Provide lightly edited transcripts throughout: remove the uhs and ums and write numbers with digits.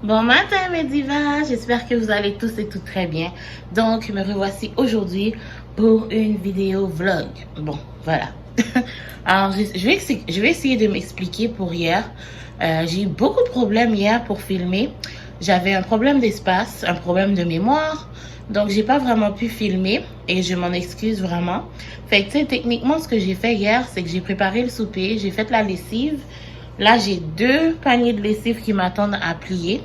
Bon matin mes divas, j'espère que vous allez tous et toutes très bien. Donc me revoici aujourd'hui pour une vidéo vlog. Bon, voilà. Alors je vais essayer de m'expliquer pour hier. J'ai eu beaucoup de problèmes hier pour filmer. J'avais un problème d'espace, un problème de mémoire. Donc j'ai pas vraiment pu filmer et je m'en excuse vraiment. Fait que tu sais, techniquement ce que j'ai fait hier, c'est que j'ai préparé le souper, j'ai fait la lessive. Là, j'ai 2 paniers de lessive qui m'attendent à plier.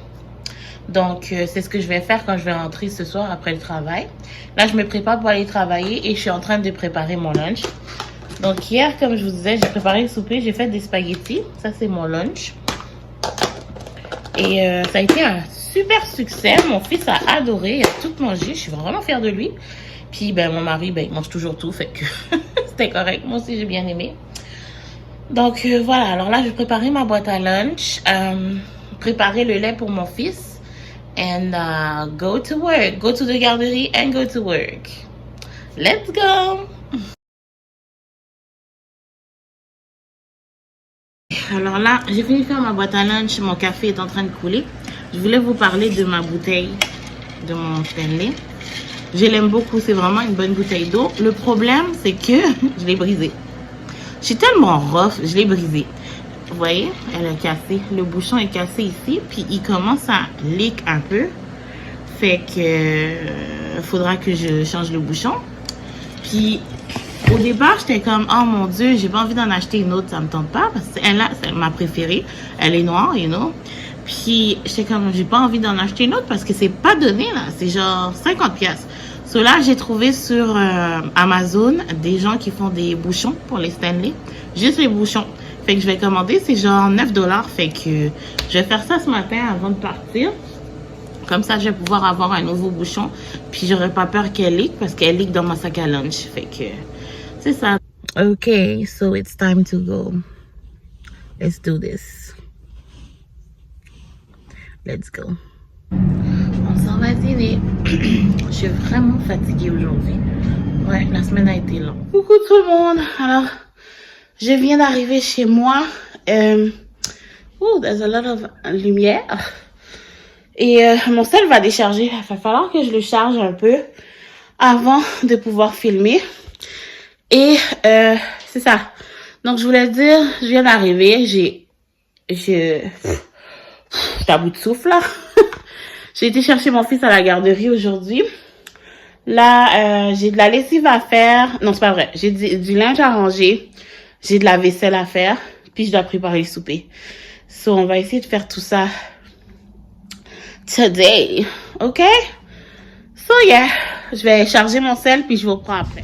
Donc, c'est ce que je vais faire quand je vais rentrer ce soir après le travail. Là, je me prépare pour aller travailler et je suis en train de préparer mon lunch. Donc, hier, comme je vous disais, j'ai préparé le souper. J'ai fait des spaghettis. Ça, c'est mon lunch. Et ça a été un super succès. Mon fils a adoré. Il a tout mangé. Je suis vraiment fière de lui. Puis, ben, mon mari, ben, il mange toujours tout. Fait que c'était correct. Moi aussi, j'ai bien aimé. Donc voilà, alors là je vais préparer ma boîte à lunch, préparer le lait pour mon fils and go to work, go to the garderie and go to work. Let's go! Alors là, j'ai fini de faire ma boîte à lunch, mon café est en train de couler. Je voulais vous parler de ma bouteille, de mon Stanley. Je l'aime beaucoup, c'est vraiment une bonne bouteille d'eau. Le problème, c'est que je l'ai brisée. Je suis tellement rough, je l'ai brisée. Vous voyez, elle a cassé. Le bouchon est cassé ici, puis il commence à leak un peu. Fait que faudra que je change le bouchon. Puis au départ, j'étais comme, oh mon Dieu, j'ai pas envie d'en acheter une autre, ça me tente pas. Parce que elle-là, c'est ma préférée. Elle est noire, you know. Puis j'étais comme, j'ai pas envie d'en acheter une autre parce que c'est pas donné, là. C'est genre 50$. So là, j'ai trouvé sur Amazon des gens qui font des bouchons pour les Stanley. Juste les bouchons. Fait que je vais commander, c'est genre 9$. Fait que je vais faire ça ce matin avant de partir. Comme ça, je vais pouvoir avoir un nouveau bouchon. Puis j'aurai pas peur qu'elle leak parce qu'elle leak dans mon sac à lunch. Fait que c'est ça. Ok, so it's time to go. Let's do this. Let's go. On s'en va dîner. Je suis vraiment fatiguée aujourd'hui. Ouais, la semaine a été longue. Coucou tout le monde. Alors, je viens d'arriver chez moi. Oh, there's a lot of lumière. Et mon sel va décharger. Il va falloir que je le charge un peu avant de pouvoir filmer. Et c'est ça. Donc, je voulais dire, je viens d'arriver. J'ai à bout de souffle, là. J'ai été chercher mon fils à la garderie aujourd'hui. Là, j'ai de la lessive à faire. Non, c'est pas vrai. J'ai du linge à ranger. J'ai de la vaisselle à faire. Puis, je dois préparer le souper. So, on va essayer de faire tout ça today. OK? So, yeah. Je vais charger mon sel, puis je vous reprends après.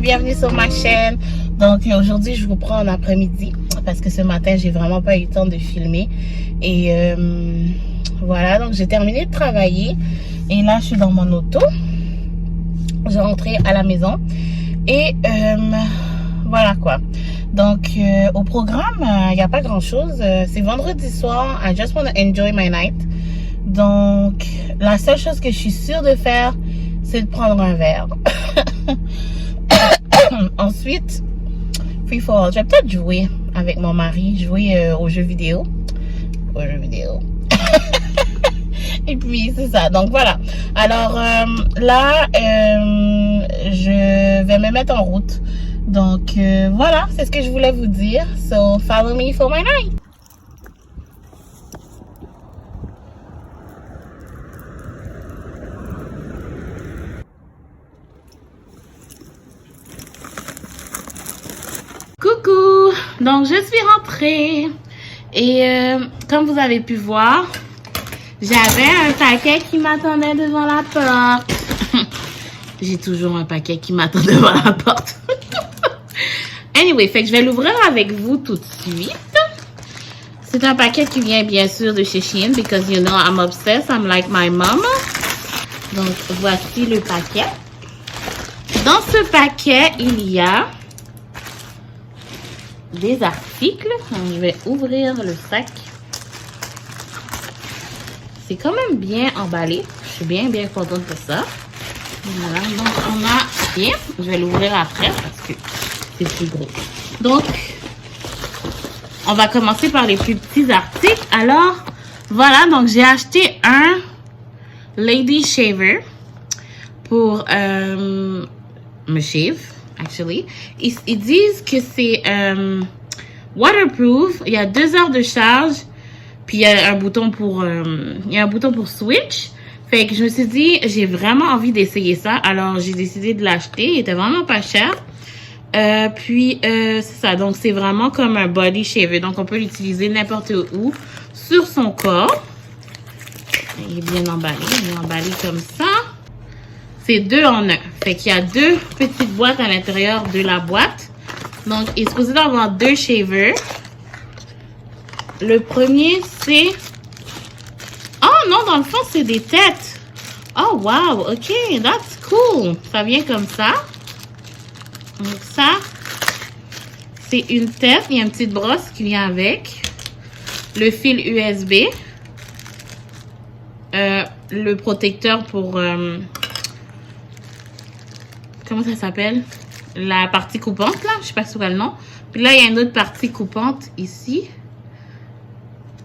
bienvenue sur ma chaîne. Donc aujourd'hui je vous prends en après-midi parce que ce matin j'ai vraiment pas eu le temps de filmer. Et voilà, donc j'ai terminé de travailler et là je suis dans mon auto. J'ai rentré à la maison et voilà quoi. Donc au programme il n'y a pas grand chose. C'est vendredi soir. I just want to enjoy my night. Donc la seule chose que je suis sûre de faire, c'est de prendre un verre. Ensuite, free fall. Je vais peut-être jouer avec mon mari, jouer aux jeux vidéo. Et puis c'est ça. Donc voilà. Alors là, je vais me mettre en route. Donc voilà, c'est ce que je voulais vous dire. So follow me for my night. Coucou, donc je suis rentrée et comme vous avez pu voir, j'avais un paquet qui m'attendait devant la porte. J'ai toujours un paquet qui m'attend devant la porte. Anyway, fait que je vais l'ouvrir avec vous tout de suite. C'est un paquet qui vient bien sûr de chez Shein because you know I'm obsessed, I'm like my mom. Donc voici le paquet. Dans ce paquet, il y a des articles. Je vais ouvrir le sac. C'est quand même bien emballé. Je suis bien contente de ça. Voilà, donc on a bien. Je vais l'ouvrir après parce que c'est plus gros. Donc, on va commencer par les plus petits articles. Alors, voilà, donc j'ai acheté un Lady Shaver pour me shave. Actually, ils disent que c'est waterproof. Il y a 2 heures de charge, puis il y a un bouton pour switch. Fait que je me suis dit, j'ai vraiment envie d'essayer ça. Alors j'ai décidé de l'acheter. Il était vraiment pas cher. Puis c'est ça. Donc c'est vraiment comme un body shaver. Donc on peut l'utiliser n'importe où sur son corps. Il est bien emballé. Il est emballé comme ça. C'est 2 en 1. Fait qu'il y a 2 petites boîtes à l'intérieur de la boîte. Donc, il est supposé d'avoir 2 shavers. Le premier, c'est... Oh non, dans le fond, c'est des têtes. Oh, wow. OK, that's cool. Ça vient comme ça. Donc, ça, c'est une tête. Il y a une petite brosse qui vient avec. Le fil USB. Le protecteur pour... comment ça s'appelle? La partie coupante, là. Je sais pas sur quel nom. Puis là, il y a une autre partie coupante ici.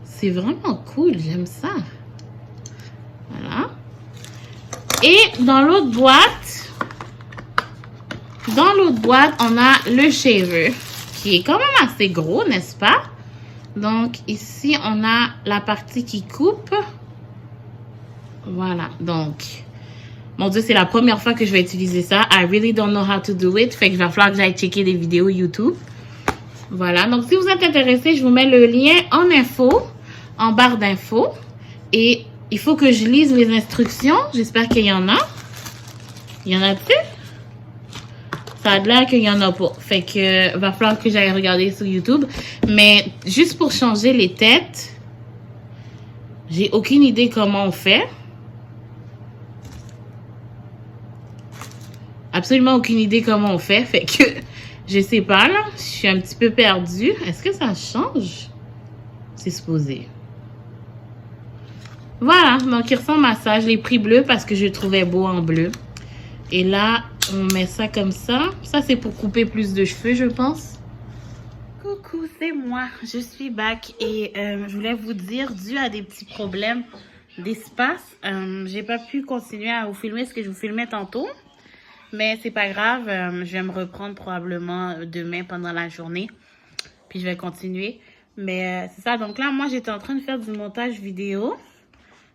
C'est vraiment cool. J'aime ça. Voilà. Et dans l'autre boîte, on a le shaver, qui est quand même assez gros, n'est-ce pas? Donc, ici, on a la partie qui coupe. Voilà. Donc... Mon Dieu, c'est la première fois que je vais utiliser ça. I really don't know how to do it. Fait que il va falloir que j'aille checker des vidéos YouTube. Voilà. Donc, si vous êtes intéressé, je vous mets le lien en info, en barre d'infos. Et il faut que je lise les instructions. J'espère qu'il y en a. Il y en a-tu? Ça a l'air qu'il y en a pas. Fait que va falloir que j'aille regarder sur YouTube. Mais juste pour changer les têtes, j'ai aucune idée comment on fait. Absolument aucune idée comment on fait. Fait que je sais pas là. Je suis un petit peu perdue. Est-ce que ça change? C'est supposé. Voilà. Donc il ressemble à ça. Je l'ai pris bleu parce que je le trouvais beau en bleu. Et là, on met ça comme ça. Ça, c'est pour couper plus de cheveux, je pense. Coucou, c'est moi. Je suis back. Et je voulais vous dire, dû à des petits problèmes d'espace, j'ai pas pu continuer à vous filmer ce que je vous filmais tantôt. Mais c'est pas grave, je vais me reprendre probablement demain pendant la journée. Puis je vais continuer. Mais c'est ça, donc là, moi, j'étais en train de faire du montage vidéo.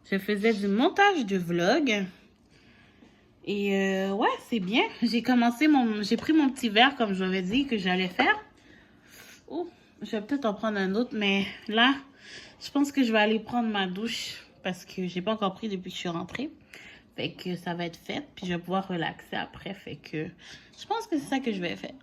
Je faisais du montage de vlog. Et ouais, c'est bien. J'ai pris mon petit verre comme je vous avais dit que j'allais faire. Oh, je vais peut-être en prendre un autre. Mais là, je pense que je vais aller prendre ma douche. Parce que j'ai pas encore pris depuis que je suis rentrée. Fait que ça va être fait, puis je vais pouvoir relaxer après. Fait que je pense que c'est ça que je vais faire.